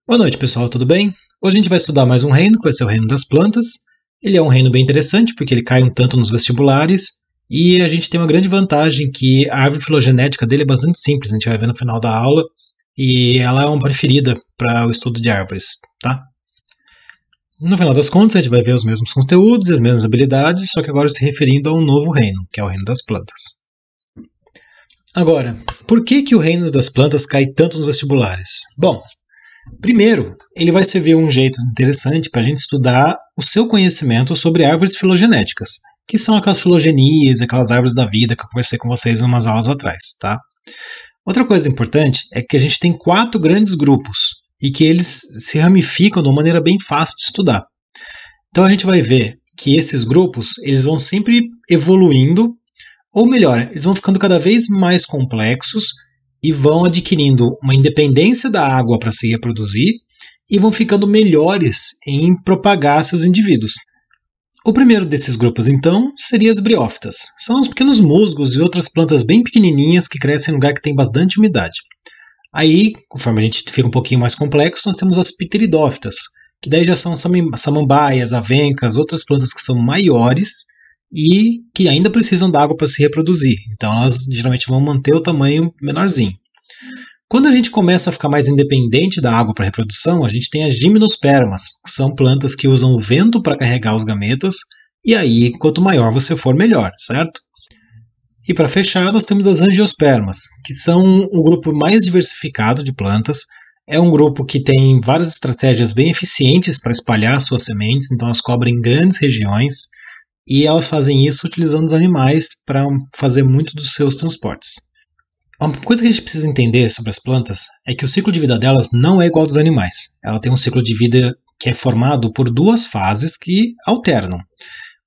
Boa noite, pessoal, tudo bem? Hoje a gente vai estudar mais um reino, que vai ser o reino das plantas. Ele é um reino bem interessante, porque ele cai um tanto nos vestibulares, e a gente tem uma grande vantagem que a árvore filogenética dele é bastante simples, a gente vai ver no final da aula, e ela é uma preferida para o estudo de árvores, tá? No final das contas, a gente vai ver os mesmos conteúdos e as mesmas habilidades, só que agora se referindo a um novo reino, que é o reino das plantas. Agora, por que o reino das plantas cai tanto nos vestibulares? Bom, primeiro, ele vai servir um jeito interessante para a gente estudar o seu conhecimento sobre árvores filogenéticas, que são aquelas filogenias, aquelas árvores da vida que eu conversei com vocês em umas aulas atrás, tá? Outra coisa importante é que a gente tem 4 grandes grupos e que eles se ramificam de uma maneira bem fácil de estudar. Então a gente vai ver que esses grupos eles vão sempre evoluindo, ou melhor, eles vão ficando cada vez mais complexos e vão adquirindo uma independência da água para se reproduzir e vão ficando melhores em propagar seus indivíduos. O primeiro desses grupos, então, seria as briófitas. São os pequenos musgos e outras plantas bem pequenininhas que crescem em lugar que tem bastante umidade. Aí, conforme a gente fica um pouquinho mais complexo, nós temos as pteridófitas, que daí já são samambaias, avencas, outras plantas que são maiores e que ainda precisam da água para se reproduzir. Então elas geralmente vão manter o tamanho menorzinho. Quando a gente começa a ficar mais independente da água para reprodução, a gente tem as gimnospermas, que são plantas que usam o vento para carregar os gametas, e aí quanto maior você for, melhor, certo? E para fechar, nós temos as angiospermas, que são o grupo mais diversificado de plantas. É um grupo que tem várias estratégias bem eficientes para espalhar suas sementes, então elas cobrem grandes regiões, e elas fazem isso utilizando os animais para fazer muito dos seus transportes. Uma coisa que a gente precisa entender sobre as plantas é que o ciclo de vida delas não é igual ao dos animais. Ela tem um ciclo de vida que é formado por 2 fases que alternam.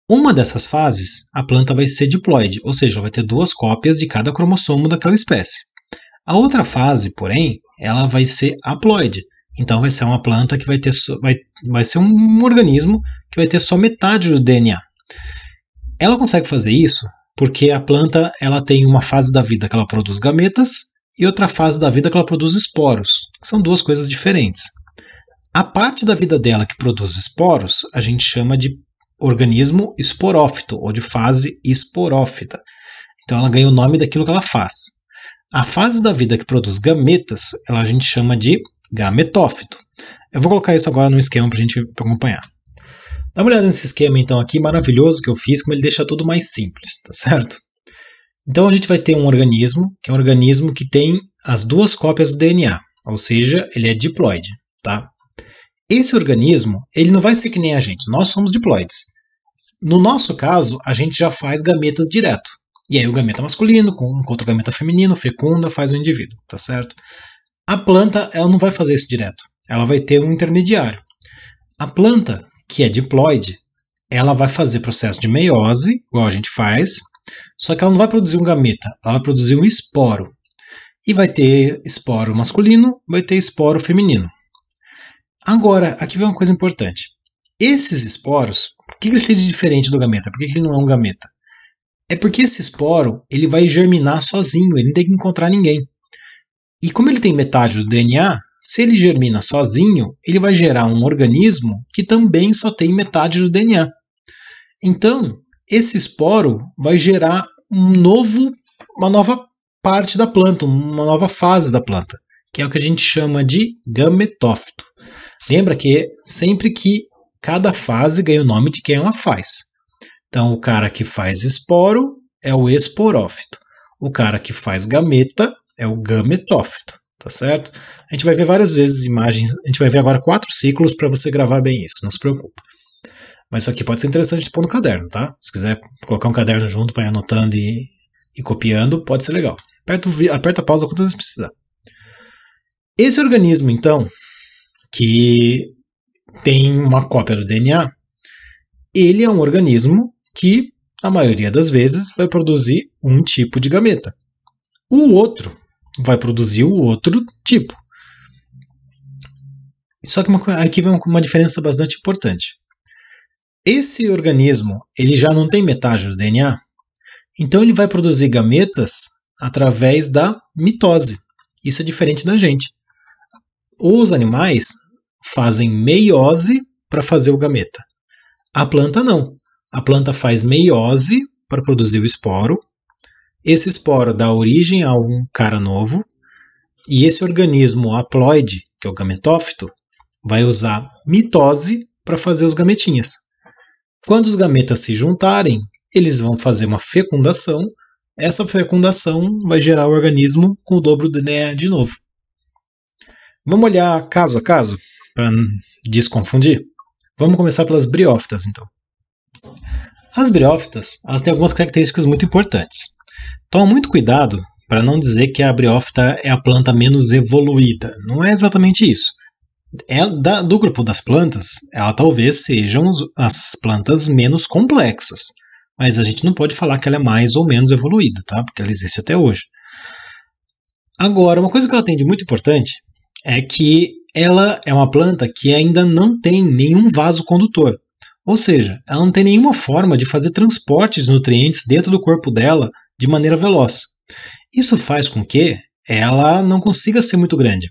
Uma dessas fases, a planta vai ser diploide, ou seja, ela vai ter 2 cópias de cada cromossomo daquela espécie. A outra fase, porém, ela vai ser haploide. Então vai ser uma planta que vai ser um organismo que vai ter só metade do DNA. Ela consegue fazer isso porque a planta ela tem uma fase da vida que ela produz gametas e outra fase da vida que ela produz esporos, que são 2 coisas diferentes. A parte da vida dela que produz esporos a gente chama de organismo esporófito ou de fase esporófita. Então ela ganha o nome daquilo que ela faz. A fase da vida que produz gametas a gente chama de gametófito. Eu vou colocar isso agora no esquema para a gente acompanhar. Dá uma olhada nesse esquema então aqui, maravilhoso que eu fiz, como ele deixa tudo mais simples, tá certo? Então a gente vai ter um organismo, que é um organismo que tem as 2 cópias do DNA, ou seja, ele é diploide, tá? Esse organismo, ele não vai ser que nem a gente, nós somos diploides. No nosso caso, a gente já faz gametas direto. E aí o gameta masculino contra o gameta feminino fecunda, faz o indivíduo, tá certo? A planta, ela não vai fazer isso direto, ela vai ter um intermediário. A planta, que é diploide, ela vai fazer processo de meiose, igual a gente faz, só que ela não vai produzir um gameta, ela vai produzir um esporo. E vai ter esporo masculino, vai ter esporo feminino. Agora, aqui vem uma coisa importante. Esses esporos, por que ele seria diferente do gameta? Por que ele não é um gameta? É porque esse esporo ele vai germinar sozinho, ele não tem que encontrar ninguém. E como ele tem metade do DNA, se ele germina sozinho, ele vai gerar um organismo que também só tem metade do DNA. Então, esse esporo vai gerar uma nova parte da planta, uma nova fase da planta, que é o que a gente chama de gametófito. Lembra que sempre que cada fase ganha o nome de quem ela faz. Então, o cara que faz esporo é o esporófito. O cara que faz gameta é o gametófito. Tá certo? A gente vai ver várias vezes imagens, a gente vai ver agora 4 ciclos para você gravar bem isso, não se preocupe. Mas isso aqui pode ser interessante de pôr no caderno, tá? Se quiser colocar um caderno junto para ir anotando e copiando, pode ser legal. Aperta a pausa quantas vezes precisar. Esse organismo, então, que tem uma cópia do DNA, ele é um organismo que, a maioria das vezes, vai produzir um tipo de gameta. O outro vai produzir o outro tipo. Só que aqui vem uma diferença bastante importante. Esse organismo ele já não tem metade do DNA, então ele vai produzir gametas através da mitose. Isso é diferente da gente. Os animais, fazem meiose para fazer o gameta. A planta não. A planta faz meiose para produzir o esporo. Esse esporo dá origem a um cara novo. E esse organismo haploide, que é o gametófito, vai usar mitose para fazer os gametinhas. Quando os gametas se juntarem, eles vão fazer uma fecundação. Essa fecundação vai gerar o organismo com o dobro do DNA de novo. Vamos olhar caso a caso, para desconfundir? Vamos começar pelas briófitas, então. As briófitas, elas têm algumas características muito importantes. Toma muito cuidado para não dizer que a briófita é a planta menos evoluída. Não é exatamente isso. Do grupo das plantas, ela talvez sejam as plantas menos complexas. Mas a gente não pode falar que ela é mais ou menos evoluída, tá? Porque ela existe até hoje. Agora, uma coisa que ela tem de muito importante é que ela é uma planta que ainda não tem nenhum vaso condutor. Ou seja, ela não tem nenhuma forma de fazer transporte de nutrientes dentro do corpo dela de maneira veloz. Isso faz com que ela não consiga ser muito grande,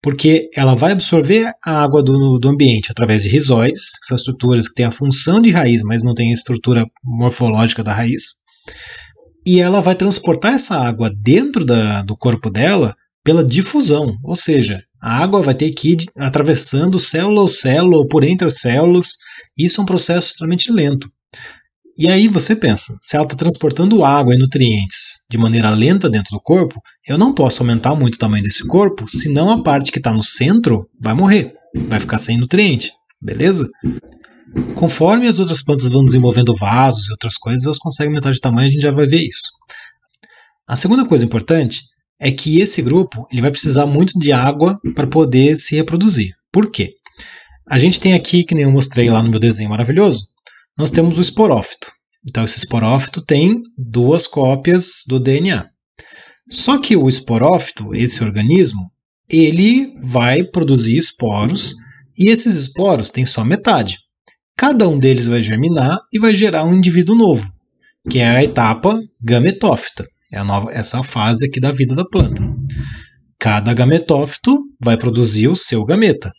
porque ela vai absorver a água do ambiente através de rizóides, que são estruturas que têm a função de raiz, mas não têm a estrutura morfológica da raiz, e ela vai transportar essa água dentro do corpo dela pela difusão, ou seja, a água vai ter que ir atravessando célula ou célula ou por entre as células. Isso é um processo extremamente lento. E aí você pensa, se ela está transportando água e nutrientes de maneira lenta dentro do corpo, eu não posso aumentar muito o tamanho desse corpo, senão a parte que está no centro vai morrer, vai ficar sem nutriente, beleza? Conforme as outras plantas vão desenvolvendo vasos e outras coisas, elas conseguem aumentar de tamanho, a gente já vai ver isso. A segunda coisa importante é que esse grupo ele vai precisar muito de água para poder se reproduzir. Por quê? A gente tem aqui, que nem eu mostrei lá no meu desenho maravilhoso, nós temos o esporófito. Então esse esporófito tem 2 cópias do DNA. Só que o esporófito, esse organismo, ele vai produzir esporos e esses esporos têm só metade. Cada um deles vai germinar e vai gerar um indivíduo novo, que é a etapa gametófita. Essa fase aqui da vida da planta. Cada gametófito vai produzir o seu gameta.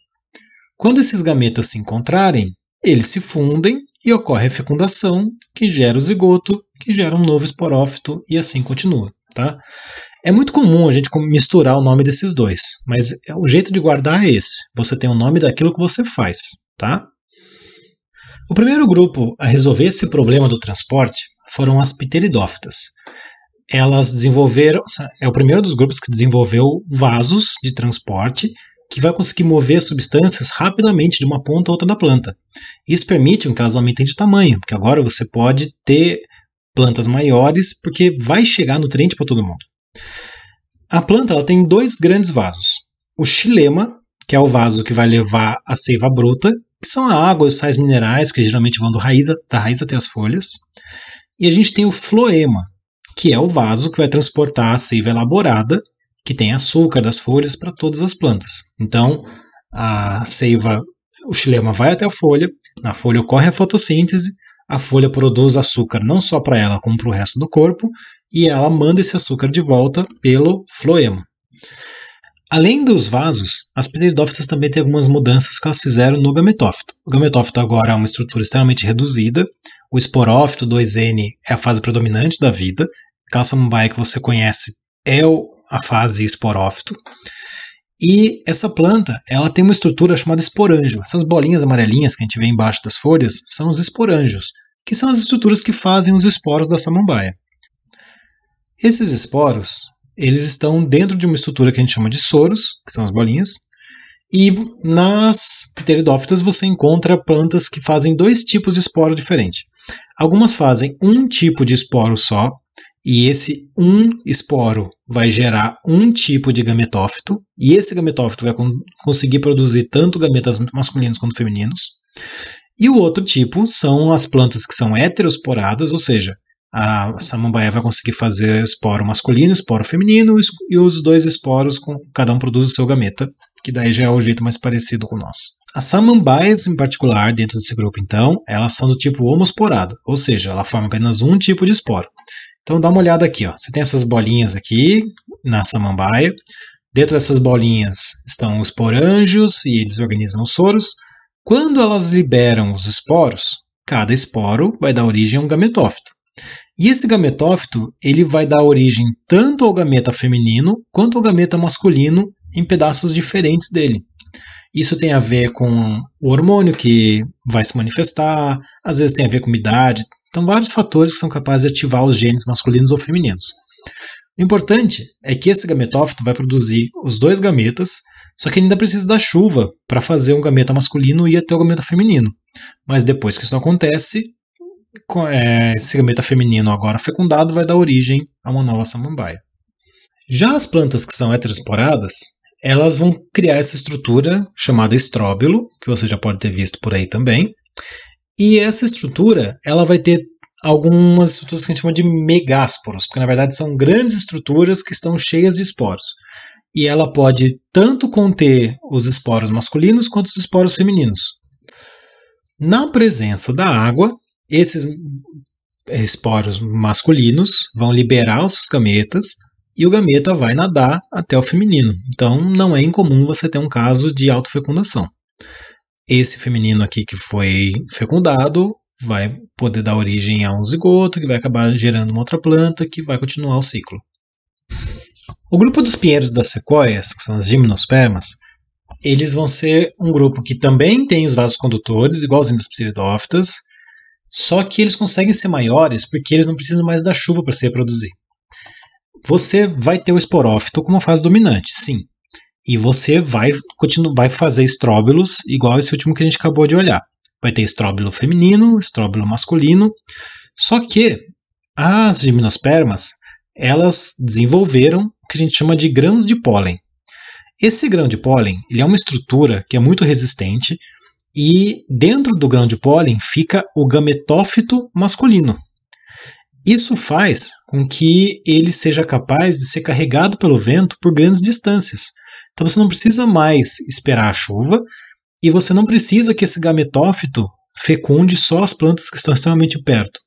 Quando esses gametas se encontrarem, eles se fundem e ocorre a fecundação, que gera o zigoto, que gera um novo esporófito e assim continua. Tá? É muito comum a gente misturar o nome desses dois, mas o jeito de guardar é esse. Você tem o nome daquilo que você faz. Tá? O primeiro grupo a resolver esse problema do transporte foram as pteridófitas. Elas desenvolveram, é o primeiro dos grupos que desenvolveu vasos de transporte que vai conseguir mover substâncias rapidamente de uma ponta a outra da planta. Isso permite que elas aumentem de tamanho, porque agora você pode ter plantas maiores, porque vai chegar nutriente para todo mundo. A planta ela tem 2 grandes vasos. O xilema, que é o vaso que vai levar a seiva bruta, que são a água e os sais minerais que geralmente vão da raiz até as folhas. E a gente tem o floema, que é o vaso que vai transportar a seiva elaborada, que tem açúcar das folhas para todas as plantas. Então, a seiva, o xilema vai até a folha, na folha ocorre a fotossíntese, a folha produz açúcar não só para ela, como para o resto do corpo, e ela manda esse açúcar de volta pelo floema. Além dos vasos, as pteridófitas também têm algumas mudanças que elas fizeram no gametófito. O gametófito agora é uma estrutura extremamente reduzida, o esporófito 2N é a fase predominante da vida, aquela samambaia que você conhece é a fase esporófito. E essa planta ela tem uma estrutura chamada esporângio. Essas bolinhas amarelinhas que a gente vê embaixo das folhas são os esporângios, que são as estruturas que fazem os esporos da samambaia. Esses esporos eles estão dentro de uma estrutura que a gente chama de soros, que são as bolinhas, e nas pteridófitas você encontra plantas que fazem 2 tipos de esporo diferentes. Algumas fazem um tipo de esporo só, e esse esporo vai gerar um tipo de gametófito, e esse gametófito vai conseguir produzir tanto gametas masculinos quanto femininos. E o outro tipo são as plantas que são heterosporadas, ou seja, a samambaia vai conseguir fazer esporo masculino, esporo feminino, e os 2 esporos, cada um produz o seu gameta, que daí já é o jeito mais parecido com o nosso. As samambaias, em particular, dentro desse grupo, então, elas são do tipo homosporado, ou seja, ela forma apenas um tipo de esporo. Então dá uma olhada aqui, ó. Você tem essas bolinhas aqui na samambaia, Dentro dessas bolinhas estão os porângios e eles organizam os soros. Quando elas liberam os esporos, cada esporo vai dar origem a um gametófito. E esse gametófito ele vai dar origem tanto ao gameta feminino quanto ao gameta masculino em pedaços diferentes dele. Isso tem a ver com o hormônio que vai se manifestar, às vezes tem a ver com idade. Então, vários fatores que são capazes de ativar os genes masculinos ou femininos. O importante é que esse gametófito vai produzir os dois gametas, só que ele ainda precisa da chuva para fazer um gameta masculino ir até o gameta feminino. Mas depois que isso acontece, esse gameta feminino agora fecundado vai dar origem a uma nova samambaia. Já as plantas que são heterosporadas, elas vão criar essa estrutura chamada estróbilo, que você já pode ter visto por aí também. E essa estrutura ela vai ter algumas estruturas que a gente chama de megásporos, porque na verdade são grandes estruturas que estão cheias de esporos. E ela pode tanto conter os esporos masculinos quanto os esporos femininos. Na presença da água, esses esporos masculinos vão liberar os seus gametas e o gameta vai nadar até o feminino. Então não é incomum você ter um caso de autofecundação. Esse feminino aqui que foi fecundado vai poder dar origem a um zigoto, que vai acabar gerando uma outra planta, que vai continuar o ciclo. O grupo dos pinheiros das sequoias, que são as gimnospermas, eles vão ser um grupo que também tem os vasos condutores, igualzinho das pteridófitas, só que eles conseguem ser maiores porque eles não precisam mais da chuva para se reproduzir. Você vai ter o esporófito como fase dominante, sim. E você vai fazer estróbilos igual esse último que a gente acabou de olhar. Vai ter estróbilo feminino, estróbilo masculino. Só que as gimnospermas, elas desenvolveram o que a gente chama de grãos de pólen. Esse grão de pólen ele é uma estrutura que é muito resistente e dentro do grão de pólen fica o gametófito masculino. Isso faz com que ele seja capaz de ser carregado pelo vento por grandes distâncias. Então você não precisa mais esperar a chuva e você não precisa que esse gametófito fecunde só as plantas que estão extremamente perto.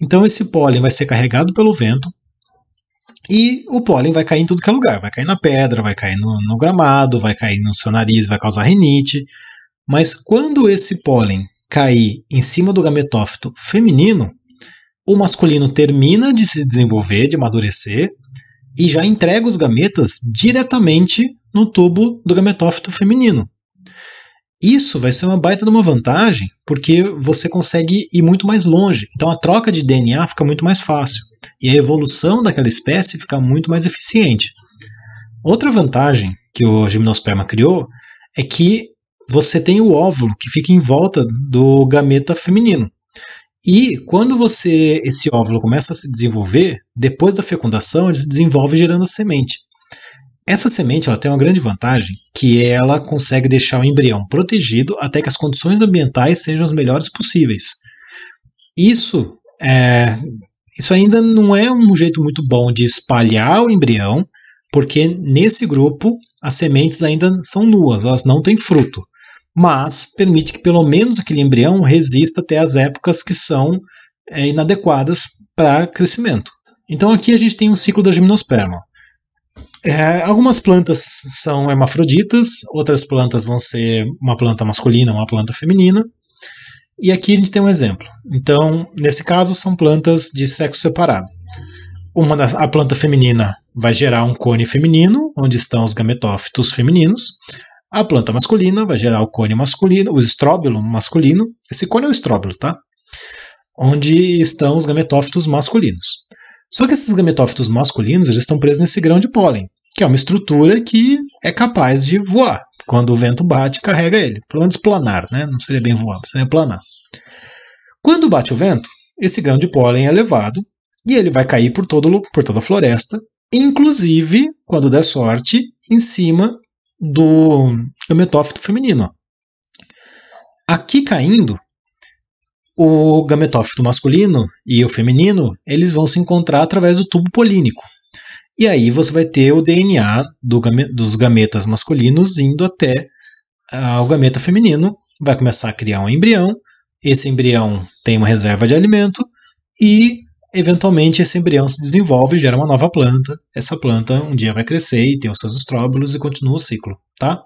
Então esse pólen vai ser carregado pelo vento e o pólen vai cair em tudo que é lugar. Vai cair na pedra, vai cair no gramado, vai cair no seu nariz, vai causar rinite. Mas quando esse pólen cair em cima do gametófito feminino, o masculino termina de se desenvolver, de amadurecer, e já entrega os gametas diretamente no tubo do gametófito feminino. Isso vai ser uma baita de uma vantagem, porque você consegue ir muito mais longe. Então a troca de DNA fica muito mais fácil, e a evolução daquela espécie fica muito mais eficiente. Outra vantagem que o gimnosperma criou é que você tem o óvulo que fica em volta do gameta feminino. E quando esse óvulo começa a se desenvolver, depois da fecundação, ele se desenvolve gerando a semente. Essa semente ela tem uma grande vantagem, que ela consegue deixar o embrião protegido até que as condições ambientais sejam as melhores possíveis. Isso ainda não é um jeito muito bom de espalhar o embrião, porque nesse grupo as sementes ainda são nuas, elas não têm fruto. Mas permite que pelo menos aquele embrião resista até as épocas que são inadequadas para crescimento. Então aqui a gente tem um ciclo da gimnosperma. Algumas plantas são hermafroditas, outras plantas vão ser uma planta masculina, uma planta feminina. E aqui a gente tem um exemplo. Então, nesse caso, são plantas de sexo separado. A planta feminina vai gerar um cone feminino, onde estão os gametófitos femininos. A planta masculina vai gerar o cone masculino, o estróbilo masculino. Esse cone é o estróbilo, tá? Onde estão os gametófitos masculinos. Só que esses gametófitos masculinos eles estão presos nesse grão de pólen, que é uma estrutura que é capaz de voar. Quando o vento bate, carrega ele. Pelo menos planar, né? Não seria bem voar, seria planar. Quando bate o vento, esse grão de pólen é levado e ele vai cair por toda a floresta, inclusive, quando der sorte, em cima do gametófito feminino. Aqui caindo, o gametófito masculino e o feminino eles vão se encontrar através do tubo polínico. E aí você vai ter o DNA dos gametas masculinos indo até o gameta feminino, vai começar a criar um embrião, esse embrião tem uma reserva de alimento e eventualmente esse embrião se desenvolve e gera uma nova planta. Essa planta um dia vai crescer e tem os seus estróbilos e continua o ciclo, tá?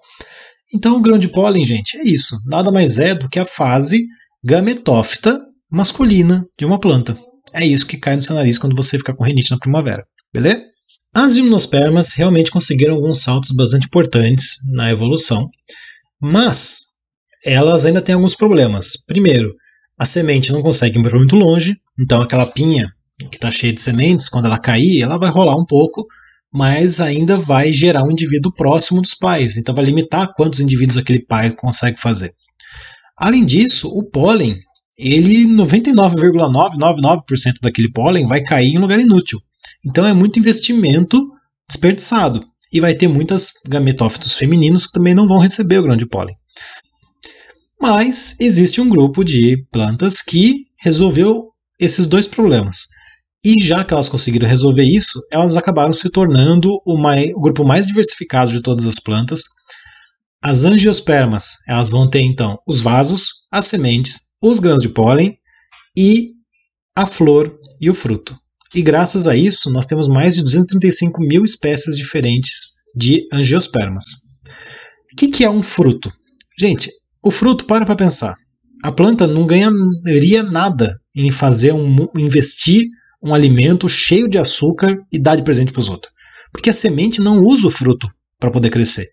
Então o grão de pólen, gente, é isso. Nada mais é do que a fase gametófita masculina de uma planta. É isso que cai no seu nariz quando você fica com rinite na primavera, beleza? As gimnospermas realmente conseguiram alguns saltos bastante importantes na evolução, mas elas ainda têm alguns problemas. Primeiro, a semente não consegue ir muito longe, então aquela pinha que está cheia de sementes, quando ela cair, ela vai rolar um pouco, mas ainda vai gerar um indivíduo próximo dos pais, então vai limitar quantos indivíduos aquele pai consegue fazer. Além disso, o pólen, ele 99,999% daquele pólen vai cair em lugar inútil. Então é muito investimento desperdiçado. E vai ter muitas gametófitos femininos que também não vão receber o grão de pólen. Mas existe um grupo de plantas que resolveu esses dois problemas. E já que elas conseguiram resolver isso, elas acabaram se tornando o grupo mais diversificado de todas as plantas. As angiospermas, elas vão ter então os vasos, as sementes, os grãos de pólen e a flor e o fruto. E graças a isso, nós temos mais de 235 mil espécies diferentes de angiospermas. O que é um fruto? Gente, o fruto, para pensar. A planta não ganharia nada em investir um alimento cheio de açúcar e dar de presente para os outros. Porque a semente não usa o fruto para poder crescer.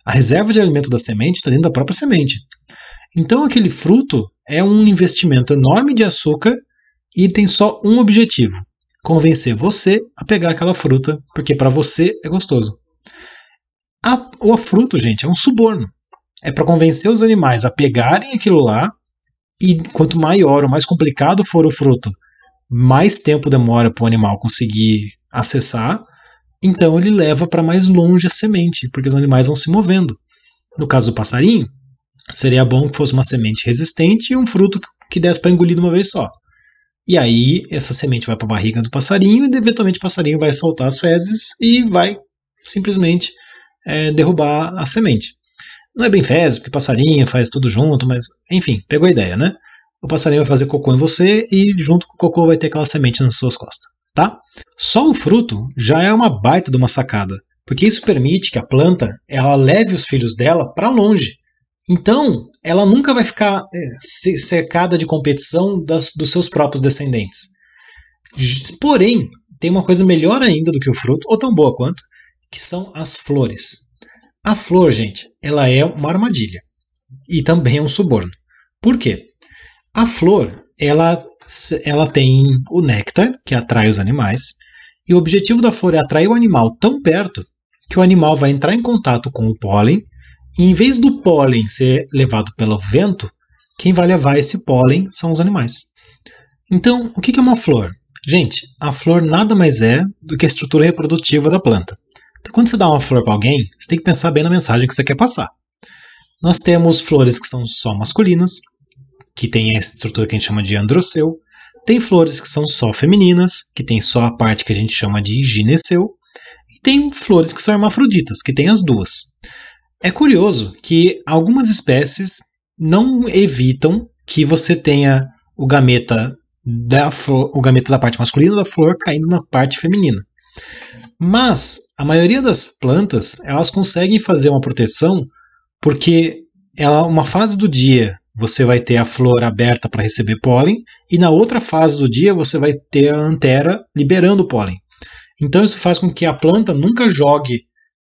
A reserva de alimento da semente está dentro da própria semente. Então aquele fruto é um investimento enorme de açúcar e tem só um objetivo: convencer você a pegar aquela fruta, porque para você é gostoso. O fruto, gente, é um suborno. É para convencer os animais a pegarem aquilo lá, e quanto maior ou mais complicado for o fruto, mais tempo demora para o animal conseguir acessar, então ele leva para mais longe a semente, porque os animais vão se movendo. No caso do passarinho, seria bom que fosse uma semente resistente e um fruto que desse para engolir de uma vez só. E aí essa semente vai para a barriga do passarinho e eventualmente o passarinho vai soltar as fezes e vai simplesmente derrubar a semente. Não é bem fezes, porque passarinho faz tudo junto, mas enfim, pegou a ideia, né? O passarinho vai fazer cocô em você e junto com o cocô vai ter aquela semente nas suas costas, tá? Só o fruto já é uma baita de uma sacada, porque isso permite que a planta ela leve os filhos dela para longe. Então, ela nunca vai ficar cercada de competição dos seus próprios descendentes. Porém, tem uma coisa melhor ainda do que o fruto, ou tão boa quanto, que são as flores. A flor, gente, ela é uma armadilha e também é um suborno. Por quê? A flor, ela tem o néctar, que atrai os animais, e o objetivo da flor é atrair o animal tão perto que o animal vai entrar em contato com o pólen, e em vez do pólen ser levado pelo vento, quem vai levar esse pólen são os animais. Então, o que é uma flor? Gente, a flor nada mais é do que a estrutura reprodutiva da planta. Então, quando você dá uma flor para alguém, você tem que pensar bem na mensagem que você quer passar. Nós temos flores que são só masculinas, que tem a estrutura que a gente chama de androceu. Tem flores que são só femininas, que tem só a parte que a gente chama de gineceu. E tem flores que são hermafroditas, que tem as duas. É curioso que algumas espécies não evitam que você tenha o gameta da parte masculina da flor caindo na parte feminina. Mas a maioria das plantas elas conseguem fazer uma proteção porque uma fase do dia você vai ter a flor aberta para receber pólen e na outra fase do dia você vai ter a antera liberando o pólen. Então isso faz com que a planta nunca jogue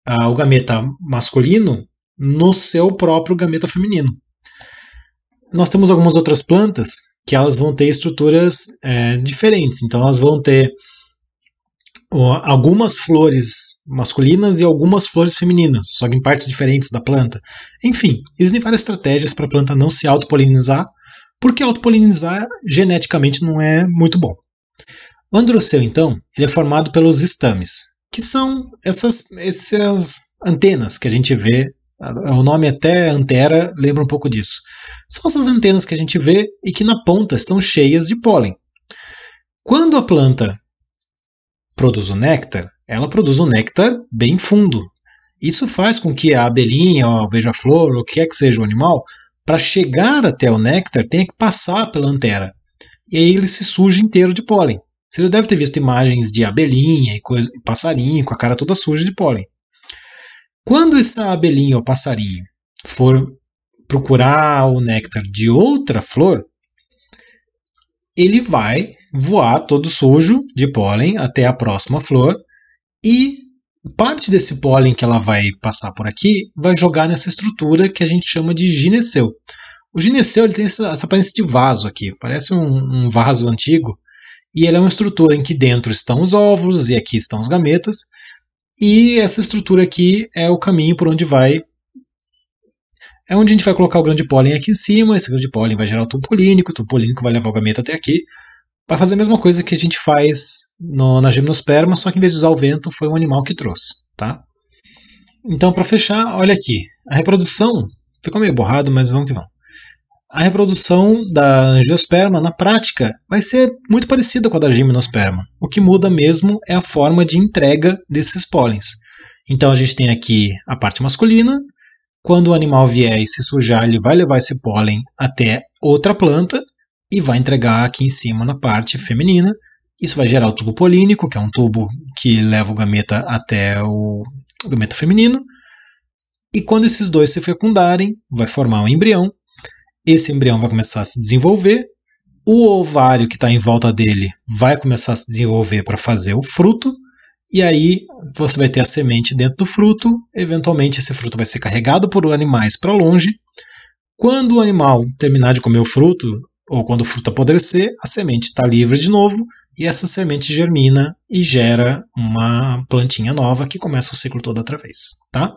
o gameta masculino no seu próprio gameta feminino. Nós temos algumas outras plantas que elas vão ter estruturas diferentes. Então elas vão ter algumas flores masculinas e algumas flores femininas, só que em partes diferentes da planta. Enfim, existem várias estratégias para a planta não se autopolinizar, porque autopolinizar geneticamente não é muito bom. O androceu, então, ele é formado pelos estames, que são essas antenas que a gente vê. O nome até antera lembra um pouco disso. São essas antenas que a gente vê e que na ponta estão cheias de pólen. Quando a planta produz o néctar, ela produz um néctar bem fundo. Isso faz com que a abelhinha, ou a beija-flor, ou o que é que seja o animal, para chegar até o néctar, tenha que passar pela antera. E aí ele se suja inteiro de pólen. Você já deve ter visto imagens de abelhinha e passarinho com a cara toda suja de pólen. Quando essa abelhinha ou passarinho for procurar o néctar de outra flor, ele vai voar todo sujo de pólen até a próxima flor e parte desse pólen que ela vai passar por aqui vai jogar nessa estrutura que a gente chama de gineceu. O gineceu ele tem essa aparência de vaso aqui, parece um vaso antigo, e ele é uma estrutura em que dentro estão os óvulos e aqui estão os gametas, e essa estrutura aqui é o caminho por onde vai. É onde a gente vai colocar o grão de pólen aqui em cima, esse grão de pólen vai gerar o tubo polínico vai levar o gameta até aqui, para fazer a mesma coisa que a gente faz na gimnosperma, só que em vez de usar o vento, foi um animal que trouxe. Tá? Então, para fechar, olha aqui, a reprodução, ficou meio borrado, mas vamos que vamos. A reprodução da angiosperma, na prática, vai ser muito parecida com a da gimnosperma. O que muda mesmo é a forma de entrega desses pólens. Então, a gente tem aqui a parte masculina. Quando o animal vier e se sujar, ele vai levar esse pólen até outra planta e vai entregar aqui em cima na parte feminina. Isso vai gerar o tubo polínico, que é um tubo que leva o gameta até o gameta feminino. E quando esses dois se fecundarem, vai formar um embrião. Esse embrião vai começar a se desenvolver. O ovário que está em volta dele vai começar a se desenvolver para fazer o fruto. E aí você vai ter a semente dentro do fruto. Eventualmente esse fruto vai ser carregado por animais para longe. Quando o animal terminar de comer o fruto, ou quando o fruto apodrecer, a semente está livre de novo. E essa semente germina e gera uma plantinha nova que começa o ciclo todo outra vez. Tá?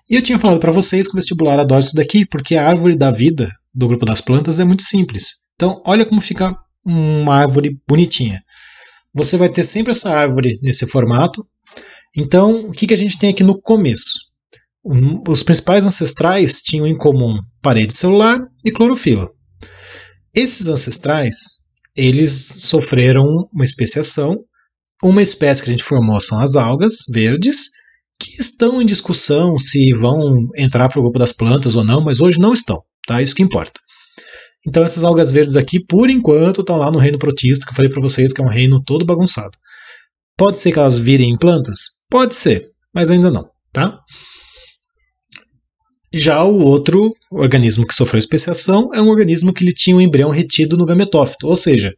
E eu tinha falado para vocês que o vestibular adora isso daqui, porque a árvore da vida do grupo das plantas é muito simples. Então, olha como fica uma árvore bonitinha. Você vai ter sempre essa árvore nesse formato. Então, o que a gente tem aqui no começo? Os principais ancestrais tinham em comum parede celular e clorofila. Esses ancestrais, eles sofreram uma especiação. Uma espécie que a gente formou são as algas verdes, que estão em discussão se vão entrar para o grupo das plantas ou não, mas hoje não estão, tá? Isso que importa. Então essas algas verdes aqui, por enquanto, estão lá no reino protista, que eu falei para vocês que é um reino todo bagunçado. Pode ser que elas virem em plantas? Pode ser, mas ainda não, tá? Já o outro organismo que sofreu especiação é um organismo que ele tinha um embrião retido no gametófito, ou seja,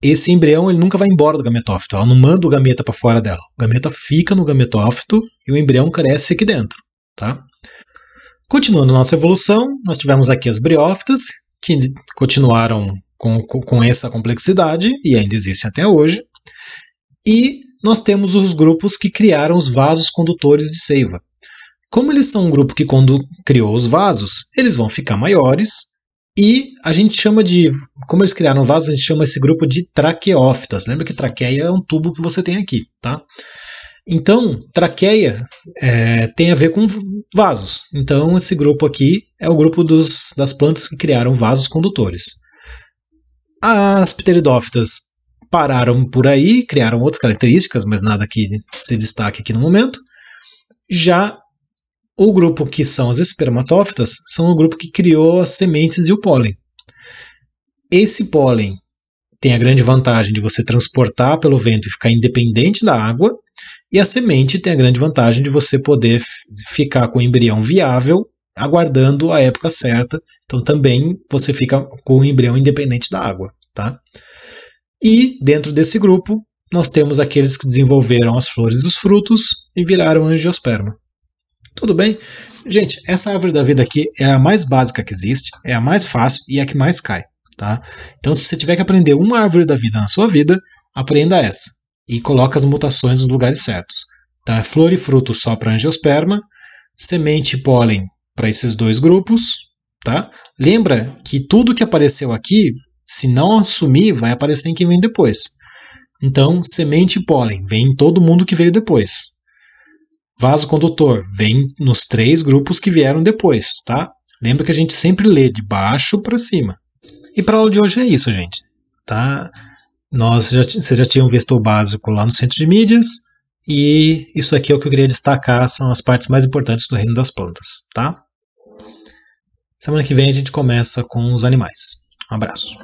esse embrião ele nunca vai embora do gametófito, ela não manda o gameta para fora dela. O gameta fica no gametófito e o embrião cresce aqui dentro. Tá? Continuando nossa evolução, nós tivemos aqui as briófitas, que continuaram com essa complexidade e ainda existem até hoje. E nós temos os grupos que criaram os vasos condutores de seiva. Como eles são um grupo que criou os vasos, eles vão ficar maiores. E a gente chama de, como eles criaram vasos, a gente chama esse grupo de traqueófitas. Lembra que traqueia é um tubo que você tem aqui, tá? Então, traqueia tem a ver com vasos. Então, esse grupo aqui é o grupo das plantas que criaram vasos condutores. As pteridófitas pararam por aí, criaram outras características, mas nada que se destaque aqui no momento. Já o grupo que são as espermatófitas são o grupo que criou as sementes e o pólen. Esse pólen tem a grande vantagem de você transportar pelo vento e ficar independente da água, e a semente tem a grande vantagem de você poder ficar com o embrião viável, aguardando a época certa. Então também você fica com o embrião independente da água. Tá? E dentro desse grupo nós temos aqueles que desenvolveram as flores e os frutos e viraram angiosperma. Tudo bem? Gente, essa árvore da vida aqui é a mais básica que existe, é a mais fácil e é a que mais cai. Tá? Então, se você tiver que aprender uma árvore da vida na sua vida, aprenda essa. E coloque as mutações nos lugares certos. Então, é flor e fruto só para angiosperma, semente e pólen para esses dois grupos. Tá? Lembra que tudo que apareceu aqui, se não assumir, vai aparecer em quem vem depois. Então, semente e pólen vem em todo mundo que veio depois. Vaso condutor vem nos 3 grupos que vieram depois, tá? Lembra que a gente sempre lê de baixo para cima. E para a aula de hoje é isso, gente. Tá? Vocês já tinham visto o básico lá no centro de mídias, e isso aqui é o que eu queria destacar, são as partes mais importantes do reino das plantas. Tá? Semana que vem a gente começa com os animais. Um abraço.